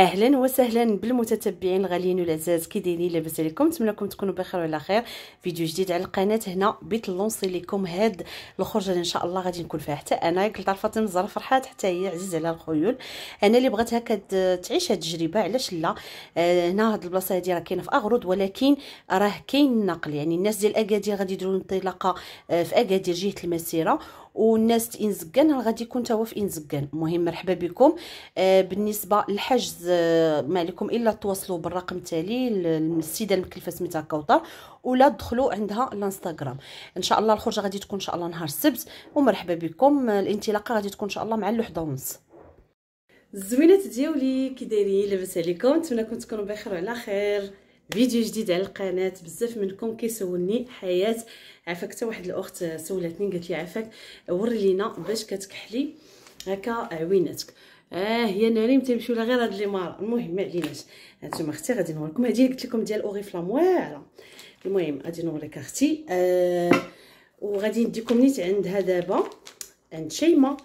اهلا وسهلا بالمتتبعين الغاليين والعزاز، كي دايرين؟ لاباس عليكم؟ نتمنى لكم تكونوا بخير وعلى خير. فيديو جديد على القناه. هنا بغيت نلونسي لكم هاد الخرجه اللي ان شاء الله غادي نكون فيها حتى انا كنت عارفه فاطمه الزهراء فرحات حتى هي عزيز على الخيول. انا اللي بغيت هكا تعيش هاد التجربه، علاش لا؟ هنا هاد البلاصه هادي راه كاينه في اغرد، ولكن راه كاين النقل، يعني الناس ديال اكادير غادي يديروا انطلاقه في اكادير جهه المسيره، والناس انزكان غادي يكون تا هو في انزكان. المهم مرحبا بكم. بالنسبه للحجز ما عليكم الا تواصلوا بالرقم التالي للسيده المكلفه سميتها كوثر، ولا تدخلوا عندها الانستغرام. ان شاء الله الخرجه غادي تكون ان شاء الله نهار السبت، ومرحبا بكم. الانطلاقه غادي تكون ان شاء الله مع 1:30. الزوينات ديالي كي دايرين؟ لاباس عليكم؟ نتمنى تكونوا بخير وعلى خير. فيديو جديد على القناه. بزاف منكم كيسولني حياه، عافاك حتى واحد الاخت سولتني قالت لي عافاك وري لينا باش كتكحلي هكا عويناتك. هي ناريم تيمشيو لها غير هاد لي مار. المهم ما عليناش، هانتوما اختي غادي نوريكم. هذه قلت لكم ديال اوريفلام واعره. المهم غادي نوريك اختي. وغادي نديكم نيت عندها دابا عند شيماء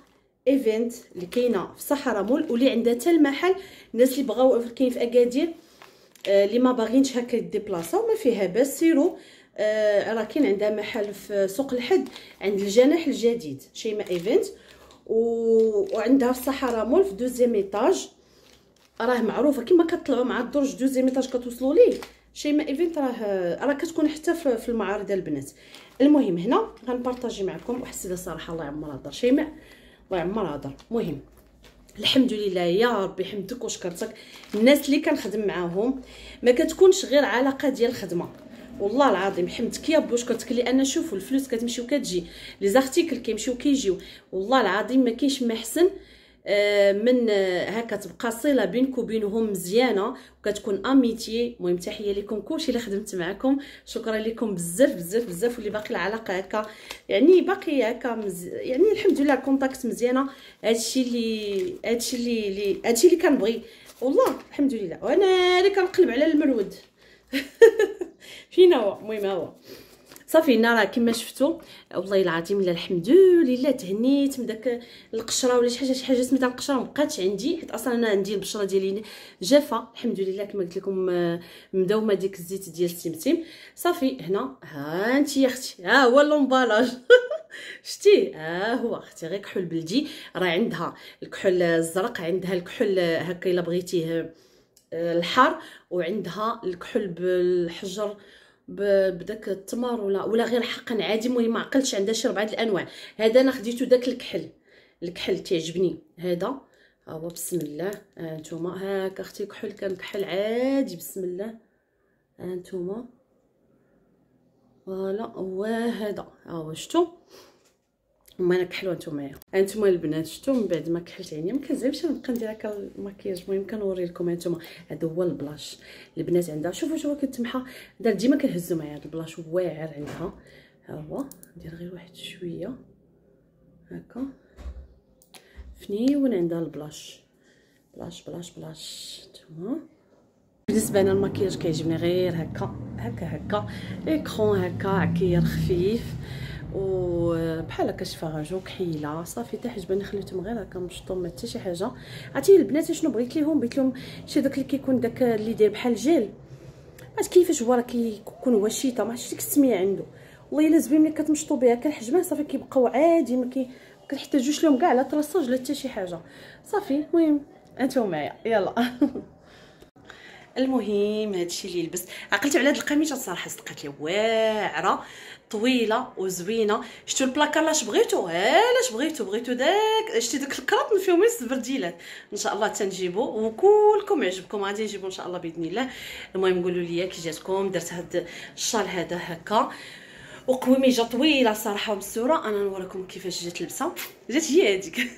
ايفنت اللي كاينه في صحراء مول، واللي عندها حتى المحل. الناس اللي بغاو كاين في اكادير اللي ما باغينش هكا يديبلاصاو ما فيها باس، سيروا. راه كاين عندها محل في سوق الحد عند الجناح الجديد شيماء ايفنت، وعندها في الصحراء مول في دوزيام ايطاج. راه معروفه كيما كطلعوا مع الدرج دوزيام ايطاج كتوصلوا ليه شيماء ايفنت. راه كتكون حتى في المعارض ديال البنات. المهم هنا غنبارطاجي معكم واحد السيده صراحه الله يعمرها دار شيماء، الله يعمرها دار. المهم الحمد لله يا ربي حمدك وشكرتك. الناس اللي كنخدم معاهم ما كتكونش غير علاقه ديال الخدمه، والله العظيم حمدك يا ربي وشكرتك. لان شوفوا الفلوس كتمشي وكتجي، لي زارتيكل كيمشيو وكيجيو، والله العظيم ما كاينش ما احسن من هكا تبقى صله بينك وبينهم مزيانه، وكتكون اميتي. المهم تحيه لكم كلشي اللي خدمت معكم، شكرا لكم بزاف بزاف بزاف. واللي باقي العلاقه هكا يعني باقي هكا يعني الحمد لله كونتاكت مزيانه. هادشي اللي كنبغي والله الحمد لله. وانا اللي كنقلب على المرود فين هو؟ المهم هو صافي. هنا راه كما شفتوا والله العظيم الا الحمد لله تهنيت من داك القشره ولا شي حاجه سميتها القشره مبقاتش عندي، حيت اصلا انا عندي البشره ديالي جافه الحمد لله. كما قلت لكم مداومه ديك الزيت ديال السمسم. صافي هنا ها انت يا اختي، ها هو لومبالاج شتي؟ ها هو اختي غير كحول بلدي. راه عندها الكحول الزرق، عندها الكحول هكا الا بغيتيه الحار، وعندها الكحول بالحجر بداك التمر ولا غير حقن عادي. المهم ما عقلتش عندها شي 4 الانواع. هذا انا خديته داك الكحل تيعجبني هذا. ها هو بسم الله. هانتوما هاك اختي كحل كنكحل عادي بسم الله. هانتوما فوالا هو هذا. ها هو شفتوا؟ هما انا كحلوا هانتوما البنات شفتوا؟ من بعد ما كحلت عينيا ما كنزعمش نبقى ندير هكا المكياج. المهم كنوري لكم هانتوما هذا هو البلاش. البنات عندها شوفوا كتمحى دار ديما كنهزوا معايا هذا البلاش واعر عندها. ها هو ندير غير واحد شويه هكا فنيون. عندها البلاش بلاش نتوما. بالنسبه انا المكياج كيعجبني غير هكا ايكرون هكا عكير خفيف، وبحال هكا شي فراجو كحيله صافي. حتى حجباني خليتهم غير هكا مشطوم، ما حتى شي حاجه. عرفتي البنات شنو بغيت لهم شي داك اللي كيكون داك اللي داير بحال الجيل، عرفت كيفاش هو راه كيكون هو شيطه، ما عرفتش ديك السميه عنده. والله الا زوين ملي كتمشطو بها كنحجبها صافي كيبقاو عادي، ما كنحتاجوش لهم كاع لا طراساج لا حتى شي حاجه صافي. المهم انتم معايا يلا المهم هادشي اللي لبست. عقلت على هاد القميصه صراحه صدقات لي واعره طويله وزوينه. شفتوا البلاكار لاش بغيتو؟ لاش بغيتو داك شتي داك الكراط فيهم الزبرديلات. ان شاء الله تنجيبو وكلكم عجبكم غادي نجيبو ان شاء الله باذن الله. المهم قولوا لي كي جاتكم. درت هاد الشال هذا هكا وقويميجه طويله صراحه ومسوره. انا نوريكم كيفاش جات لبسه. جات هي هذيك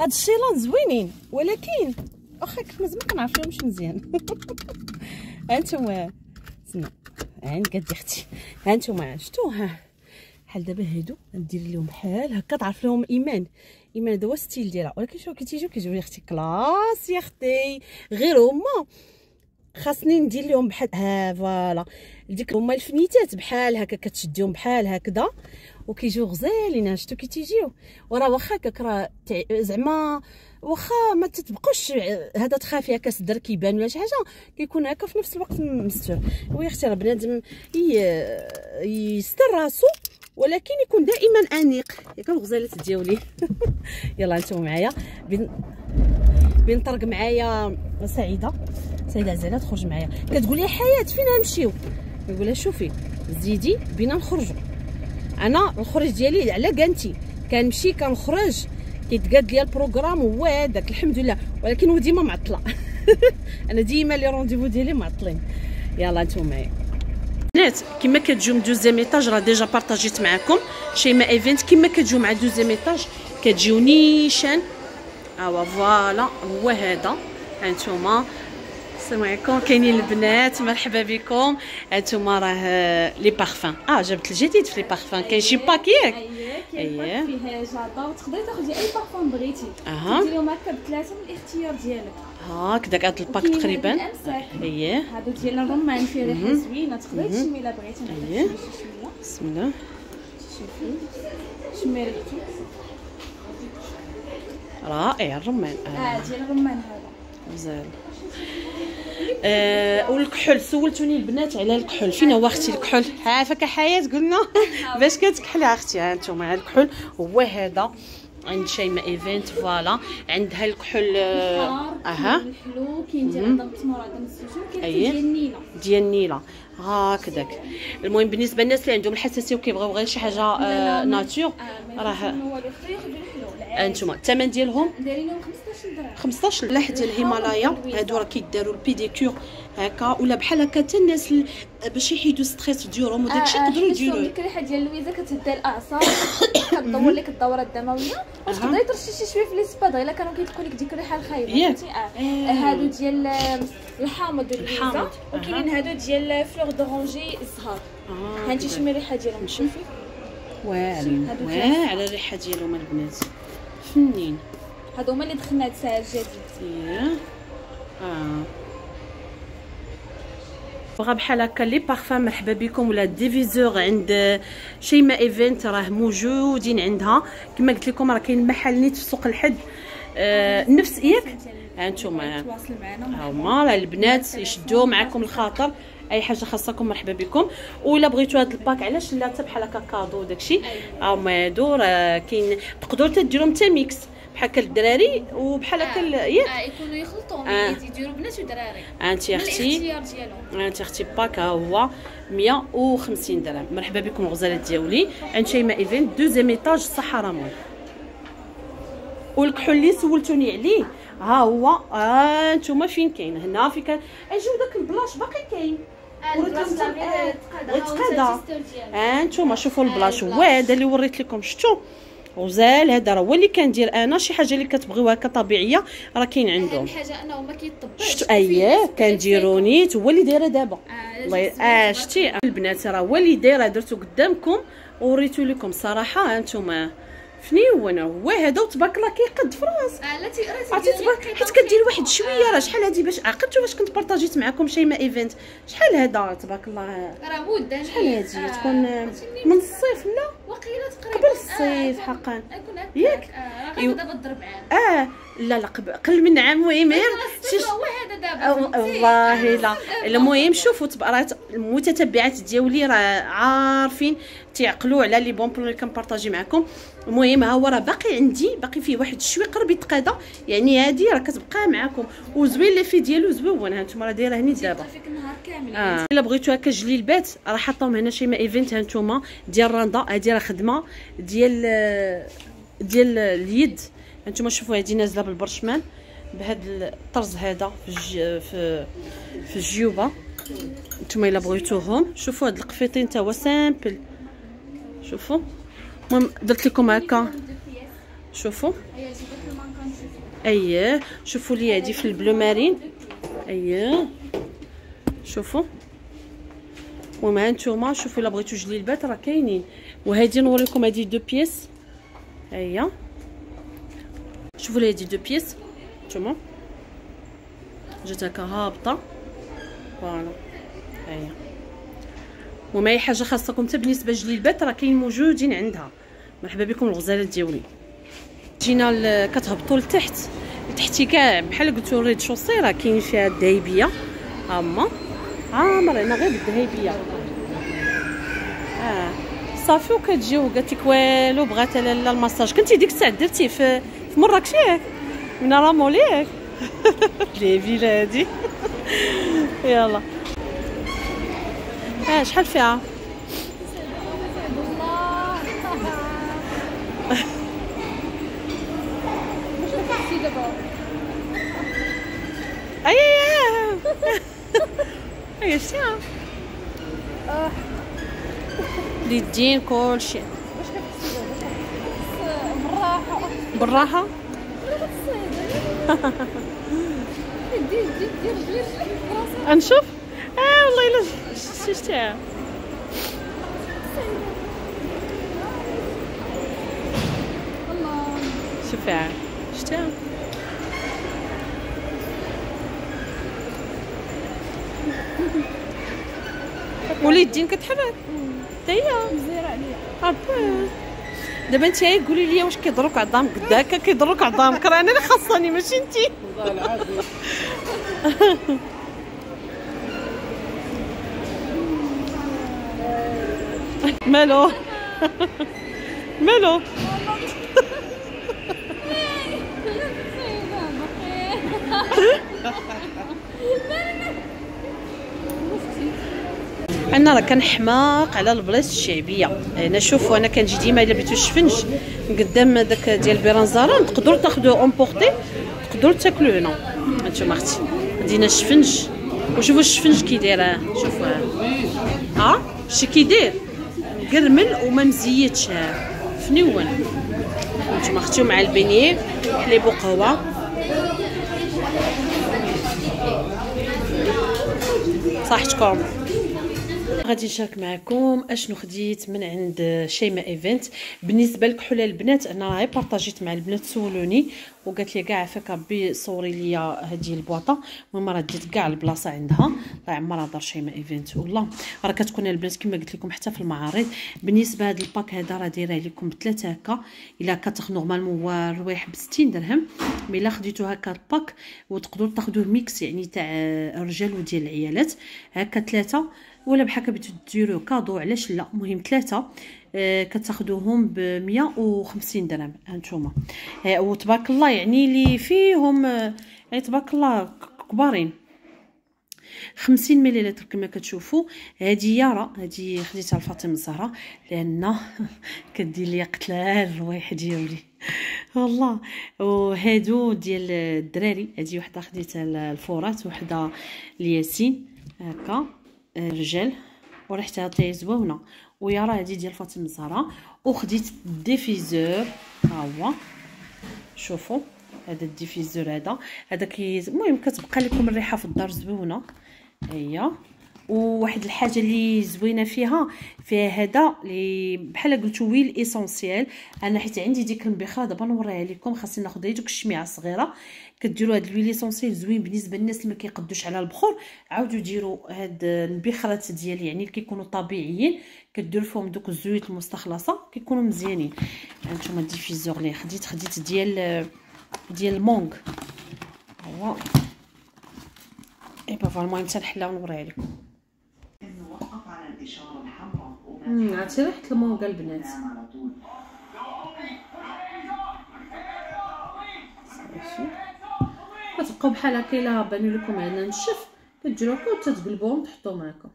هاد الشيلان زوينين، ولكن واخا كيف مازال ما كنعرفهمش مزيان هانتوما سنا عين قد اختي. هانتوما شفتوا؟ ها بحال دابا هادو ندير لهم بحال هكا تعرف لهم ايمان هذا هو ستيل ديالها. ولكن شوفوا كيتيجيو كيجيو يا اختي كلاس يا اختي. غير هما خاصني ندير لهم بحال فوالا ديك هما الفنيتات بحال هكا كتشديهم بحال هكذا وكيجيو غزالين. شفتو كي تيجيو وراه واخا هكاك راه زعما واخا ما تتبقوش هذا تخافي هكا صدر كيبان ولا شي حاجه كيكون هكا في نفس الوقت مستور. ويا اختي راه بنادم يستر راسو ولكن يكون دائما انيق ياك الغزالات ديالي. يلا نتوما معايا بنطرق معايا سعيده عزاله تخرج معايا كتقول لي حياه فين نمشيو نقول لها شوفي زيدي بينا نخرجوا. انا الخروج ديالي على كانتي كنمشي كنخرج كيتقاد ليا البروغرام هو هذاك الحمد لله ولكن هو ديما معطله. انا ديما لي رونديفو ديالي معطلين. يلا نتوما معايا بنات كما كتجيو من دوزيام ايطاج راه ديجا بارطاجيت معكم شيماء ايفنت كما كتجيو مع دوزيام ايطاج كتجيو نيشان فوالا هو هذا. هانتوما السلام عليكم كاينين البنات مرحبا بكم. هانتوما راه لي بارفان جبت الجديد في لي بارفان كاين شي باك ياك اييه فيها جاطا وتقدري تاخدي اي بارفان بغيتي ديريهم هكا بثلاثه من الاختيار ديالك هكذاك هذا الباك تقريبا. اييه هادو ديال الرمان فيه ريحه زوينه تقدري تشمي الا بغيتي. اييه بسم الله شوفي شمي ريحتو رائع الرمان ديال الرمان هذا مزال. والكحول سولتوني البنات على الكحول فين هو اختي الكحول عافاك حياه قلنا باش كتكحلي اختي. ها انتم الكحول هو هذا عند شيماء ايفنت فوالا عندها الكحول الحلو كاين ديال عندها التمر عندها الزيتون كاين ديال النيله النيله هكذاك. المهم بالنسبه للناس اللي عندهم الحساسيه وكيبغيو غير شي حاجه ناتور راه هو اللي ياخذوا الحلو. انتما الثمن ديالهم دايرينهم 15 درهم 15 لحد ديال الهيمالايا. هادو راه كيداروا البيديكور هكا ولا بحال هكا حتى الناس باش يحيدوا ستريس ديالهم وداكشي يقدروا يديروه. ديك الريحه ديال اللويزه كتهدى الاعصاب كتدور لك الدوره الدمويه وتقدري ترشي شي شويه في لي سباد الا كانوا كيدخلوا لك ديك الريحه الخايبه فهمتي. هادو ديال الحامض اللويزه وكاينين هادو ديال فلور دورانجي الزهر. هانتي شمي الريحه ديالهم شوفي واعرين على الريحه ديالهم البنات فنين. هادو هما اللي دخلنا هاد الساعه الجديد. بغا بحال هكا لي بارفان مرحبا بكم ولا ديفيزور عند شيماء ايفنت راه موجودين عندها كما قلت لكم راه كاين محل نيت في سوق الحد نفس ياك. هانتوما هما راه البنات يشدوا معكم الخاطر اي حاجه خاصكم مرحبا بكم. ولا بغيتوا هذا الباك علاش لا حتى بحال هكا كادو داكشي هما هادو راه كاين تقدروا تديروا حتى ميكس بحال هكا الدراري وبحال هكا ياك يكونوا يخلطوا يديروا بنات ودراري. انت اختي باك هو 150 درهم. مرحبا بكم الغزالات ديالي عند شيماء ايفنت دوزيام ايطاج الصحراء مول. والكحول اللي سولتوني عليه ها هو نتوما فين كاين هنا في كان اجيو داك البلاش باقي كاين يتقادى. نتوما شوفوا البلاش هو هذا اللي وريت لكم شفتوا غزال. هذا راه هو اللي كندير انا شي حاجه اللي كتبغيوها كطبيعيه راه كاين عندهم. حاجه انه ما كيطبقش شفتوا كنديرو نيت هو اللي دايره دابا الله شتي البنات راه هو اللي دايره درتو قدامكم وريتو لكم صراحه. هانتوما فنيون هو هذا وتبارك الله كيقد في راس عرفتي تبارك حيت كدير واحد شويه راه شحال هادي باش عقلتوا باش كنت بارطاجيت معكم شيماء ايفنت شحال هذا تبارك الله راه مده شحال هادي تكون من الصيف لا وقيله تقريبا قبل الصيف حقا ياك راه دابا الضرب عام لا قل من عام. المهم هو هذا دابا والله لا المهم شوفوا تبارات المتتبعات ديالي راه عارفين تعقلوا على لي بون بلون اللي كنبارطاجي معكم. المهم ها هو راه باقي عندي باقي فيه واحد شويه قرب يتقادى يعني هادي راه كتبقى معكم وزوين لي في ديالو زوين. هانتوما راه دايره هني دابا فيك النهار كامل. الا بغيتو هكا جليلبات راه حطاهم هنا شيماء ايفنت. هانتوما ديال رندا هادي راه خدمه ديال اليد. هانتوما شوفوا هادي نازله بالبرشمان بهذا الطرز هذا في الجيوبه. نتوما الا بغيتوهم شوفوا هاد القفيطين تا هو سامبل شوفوا. المهم درت لكم هكا شوفوا اييه شوفوا لي هادي في البلو مارين اييه شوفوا. المهم هانتوما شوفوا الا بغيتو جليلبات راه كاينين. وهادي نوريكم هادي دو بيس هيا شوفوا لي هادي دو بيس نتوما جات هكا هابطه فوالا هيا. وما اي حاجه خاصكم حتى بالنسبه للجليبات راه كاين موجودين عندها. مرحبا بكم الغزالات ديالي. جينا كتهبطوا لتحت كاع بحال قلتو ريد شوسي راه كاين فيها الذهبيه هما عامر هنا غير بالذهبيه صافي. وكتجيو قالت لك والو بغات لاله المساج. كنتي ديك الساعه درتيه في مراكش ياك من رامول ياك لي فيلا هادي يلا شحال فيها اي شتيها اليدين كلشي بالراحه نشوف والله الا شفتها شوفها شفتها واليدين كتحرك حتى هي مزيره عليا دابا انت قولي لي واش كيضروك عظامك قد هكا كيضروك عظامك راه انا اللي خاصني ماشي انت والله العظيم مالو مالو انا راه كنحماق على البلايص الشعبيه. انا شوفوا انا كنجي ديما الا بغيتو الشفنج قدام داك ديال بيرانزاران تقدروا تاخذوا اونبورتي تقدروا تاكلوه هنا. هانتوما اختي دينا الشفنج وشوفوا الشفنج كي داير شوفوا شي كي داير مقرمل وما مزيتش فنون. هانتوما اختي مع البينيه حليب وقهوه صحتكم. غادي نشارك معكم اشنو خديت من عند شيماء ايفنت. بالنسبه لكحول البنات انا راهي بارطاجيت مع البنات سولوني وقالت لي كاع عافاك ربي صوري لي هذه البواطه. المهم راه ديت كاع البلاصه عندها الله يعمرها دار شيماء ايفنت والله راه كتكون البنات كما قلت لكم حتى في المعارض. بالنسبه لهذا الباك هذا راه دايره لكم بثلاثه هكا الا كتاخذ نورمالمون هو الروايح ب 60 درهم مي الا خديتو هكا الباك وتقدروا تاخذوه ميكس يعني تاع الرجال وديال العيالات هكا ثلاثه ولا بحال بغيتو ديروا كادو علاش لا. المهم ثلاثه كتاخذوهم ب 150 درهم هانتوما وتبارك الله يعني اللي فيهم يعني تبارك الله كبارين 50 مليلتر كما كتشوفوا. هذه يارا هذه خديتها لفاطمه الزهراء لان كدير لي قتله الروايح ديالي والله. وهادو ديال الدراري هذه وحده خديتها الفورات وحده الياسين هكا رجال وريحتها حتى زوينه. ويارا هذه ديال فاطمه الزهراء. وخديت الديفيزور ها هو شوفوا هذا الديفيزور هذا المهم كتبقى لكم الريحه في الدار زوينه هي. وواحد الحاجه اللي زوينه فيها هذا اللي بحال قلتو ويل ايسونسيال. انا حيت عندي ديك المبخره دابا نوريها لكم خاصني ناخذ دوك الشميعه الصغيره كديروا هذا الويل ايسونسيال زوين بالنسبه للناس اللي ما كيقدوش على البخور. عاودوا ديروا هاد البخرات ديال يعني اللي كيكونوا طبيعيين كديروا فيهم دوك الزيوت المستخلصه كيكونوا مزيانين. هانتوما الديفيزور اللي خديت ديال المونغ هو ايبا فالمهم حتى نحلها ونوريها لكم. عرفتي ريحه المونغ البنات كتبقاو بحال هكا الا بانوا لكم هنا نشف كتجيو هكا وتتقلبوهم تحطوهم هكا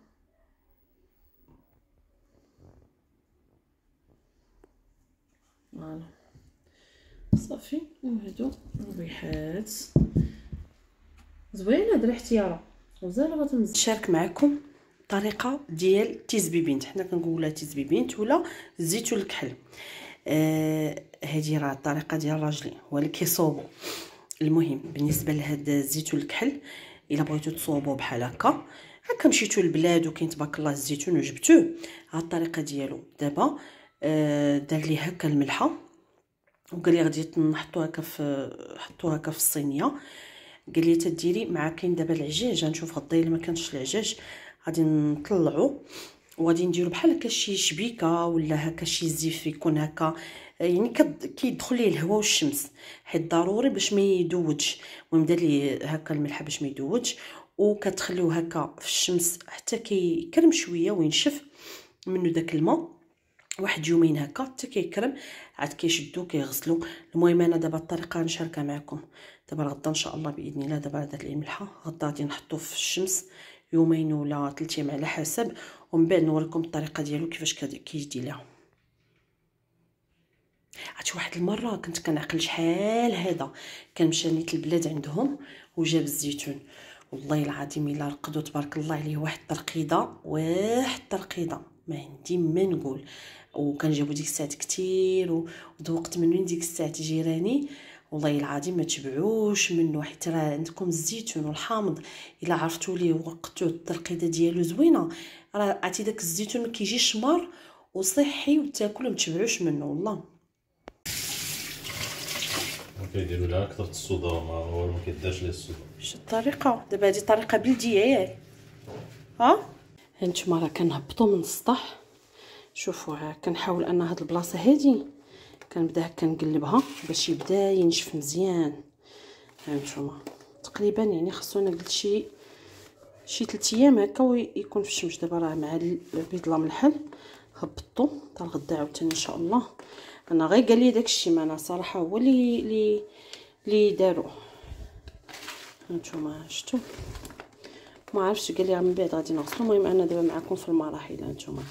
فوالا صافي. وهادو الريحات زوينه هاد ريحه يارا وزاله غتمزج. نشارك معكم طريقه ديال تيزبيبينت حنا كنقولها تيزبيبينت ولا زيتون الكحل. هذه راه الطريقه ديال راجلي هو اللي كيصوبو. المهم بالنسبه لهاد الزيتون الكحل الا بغيتو تصوبوه بحال هكا مشيتو للبلاد وكاين تبارك الله الزيتون وجبتوه ها الطريقه ديالو. دابا دار لي هكا الملحه وقال لي غادي نحطو هكا في الصينيه قال لي تديري مع كاين دابا العجاج. غنشوف غدا الا ما كانش العجاج غادي نطلعو وغادي نديرو بحال هكا شي شبيكه ولا هكا شي زيف يكون هكا يعني كيدخل ليه الهواء والشمس، حيت ضروري باش ما يدوجش. المهم دار لي هكا الملحه باش ما يدوجش، وكتخليوه هكا في الشمس حتى كيكرم شويه وينشف منه داك الماء، واحد يومين هكا حتى كيكرم، عاد كيشدو كيغسلو. المهم انا دابا الطريقه نشاركها معكم دابا غدا ان شاء الله باذن الله. دابا درت ليه الملحه، غدا غادي نحطوه في الشمس يومين ولا 3 ايام على حسب، ومن بعد نوريكم الطريقه ديالو كيفاش كيجي ليها. عرفتي واحد المره كنت كنعقل شحال هذا كنمشي نيت البلاد عندهم وجاب الزيتون، والله العظيم الا رقدوا تبارك الله عليه واحد الترقيده ما عندي ما نقول. وكنجيبو ديك الساعات كتير وذوقت منين ديك الساعات جيراني والله العظيم ما تشبعوش منه، حيت راه عندكم الزيتون والحامض الا عرفتوا ليه وقتوا الترقيده ديالو زوينه، راه عرفتي داك الزيتون ما كيجيش مار وصحي وتاكل ما تشبعوش منه والله. كيديروا لها اكثر الصودا ما كيدارش ليه الصودا. واش الطريقه دابا هذه طريقه بلديه ياك ها. هانتوما راه كنهبطوا من السطح، شوفوا كنحاول ان هاد البلاصه هادي كنبدا هكا نقلبها باش يبدا ينشف مزيان. هانتوما تقريبا يعني خصونا قلت شي 3 ايام هكا ويكون في الشمس. دابا راه مع البيض لا ملحل هبطوا حتى الغدا عاوتاني ان شاء الله. انا غير قال لي داكشي ما انا صراحه هو اللي داروه. هانتوما شفتوا ما عرفتش قال لي من بعد غادي نغسلو. المهم انا دابا معكم في المراحل. هانتوما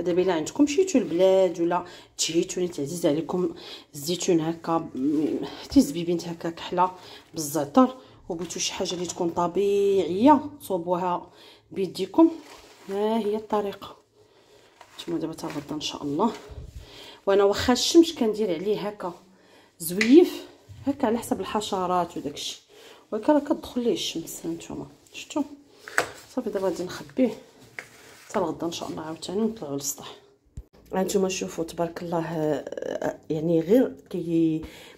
دابا الا عندكم مشيتو للبلاد ولا تشهيتوني تعزيز عليكم الزيتون هكا حتى زبيبينت هكا كحله بالزعتر وبغيتو شي حاجه اللي تكون طبيعيه صوبوها بيديكم، ها هي الطريقه. نتوما دابا حتى غدا ان شاء الله. وانا واخا الشمس كندير عليه هكا زويف هكا على حسب الحشرات وداكشي، ولكن راه كتدخل ليه الشمس. هانتوما شفتوا صافي. دابا غادي نخبيه حتى الغدا ان شاء الله عاوتاني نطلعوا للسطح. هانتوما شوفوا تبارك الله يعني غير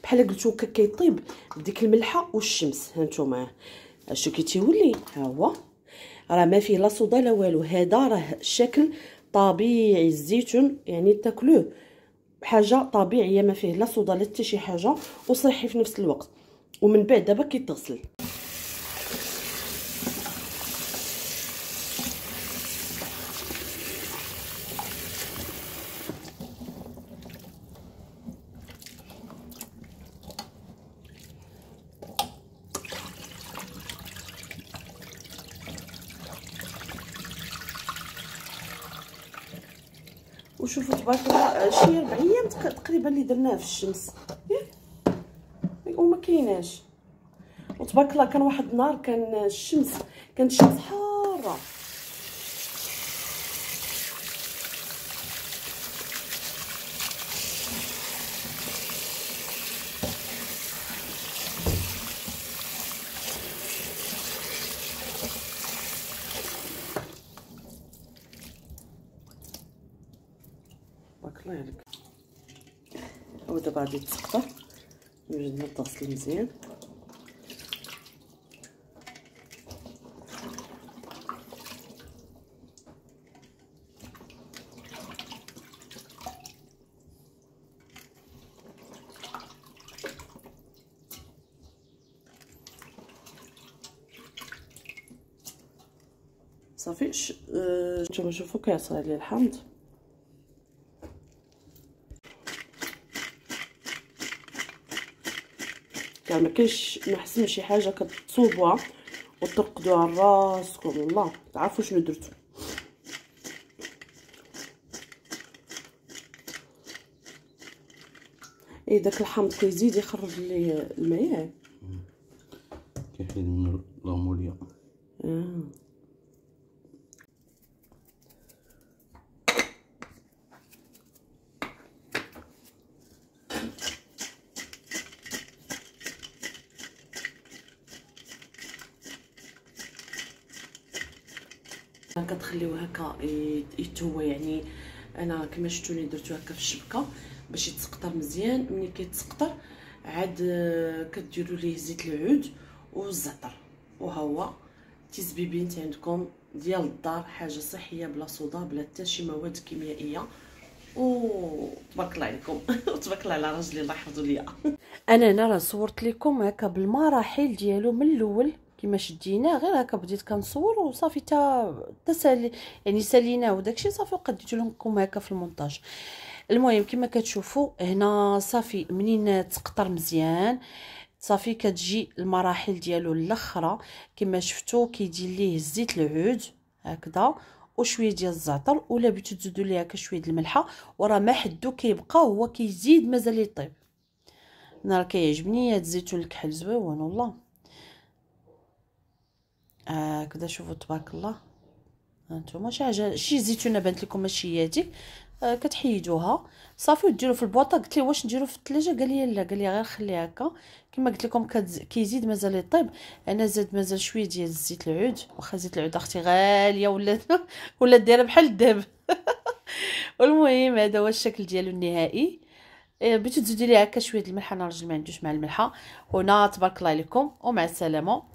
بحال قلتو هكا كيطيب بديك الملحه والشمس. هانتوما اش كيتيولي ها هو راه ما فيه لا صودا لا والو، هذا راه شكل طبيعي. الزيتون يعني تاكلوه حاجه طبيعيه ما فيه لا صودا لا حتى شي حاجه وصحي في نفس الوقت. ومن بعد دابا كيتغسل. وشوفوا تبارك الله شي 4 ايام تقريبا اللي درناه في الشمس وما كايناش. وتبارك الله كان واحد النهار كانت الشمس حاره. تبارك الله عليك. ودابا غادي تسقطر نوجد نغسل مزيان. صافي نتوما شوفوا كيعصر عليه الحامض. ما كاينش ما احسن شي حاجه كتصوبوها وترقدوها على راسكم والله تعرفوا شنو درتو. ايه داك الحامض كيزيد يخرج لي الماء كيحيد منه الامونيا. كتخليوه هكا يتهوى. يعني انا كما شفتوني درتو هكا في الشبكه باش يتسقطر مزيان. ملي كيتسقطر عاد كديروا ليه زيت العود والزعتر. وهو تيزبيبين عندكم ديال الدار، حاجه صحيه بلا صودا بلا حتى شي مواد كيميائيه. تبارك الله عليكم وتبارك الله على راجلي الله يحفظو ليا. انا هنا راه صورت لكم هكا بالمراحل ديالو من الاول كيما شديناه، غير هكا بديت كنصور وصافي تسالي يعني ساليناه وداكشي صافي وقديت لكم هكا في المونتاج. المهم كما كتشوفوا هنا صافي منين تقطر مزيان صافي كتجي المراحل ديالو الاخرى كما شفتوا كيدير ليه زيت العود هكذا وشويه ديال الزعتر، ولا بغيتو تزيدوا ليه هكا شويه د الملحه، وراه ما حدو كيبقى هو كيزيد مازال يطيب. انا راه كيعجبني هاد الزيتون الكحل زويون والله. هكذا شوفوا تبارك الله. هانتوما شي حاجه شي زيتونه بانت لكم ماشي هاديك كتحيدوها صافي وديروا في البواطه. قلت ليه واش نديرو في الثلاجه، قال لي لا، قال لي غير خليه هكا كما قلت لكم كيزيد مازال يطيب. انا زاد مازال شويه ديال زيت العود، واخا زيت العود اختي غاليه ولا دايره بحال الذهب. والمهم هذا هو الشكل ديالو النهائي. بغيتو تزيدوا ليه هكا شويه الملح، انا راجل ما عندوش مع الملحه. هنا تبارك الله عليكم ومع السلامه.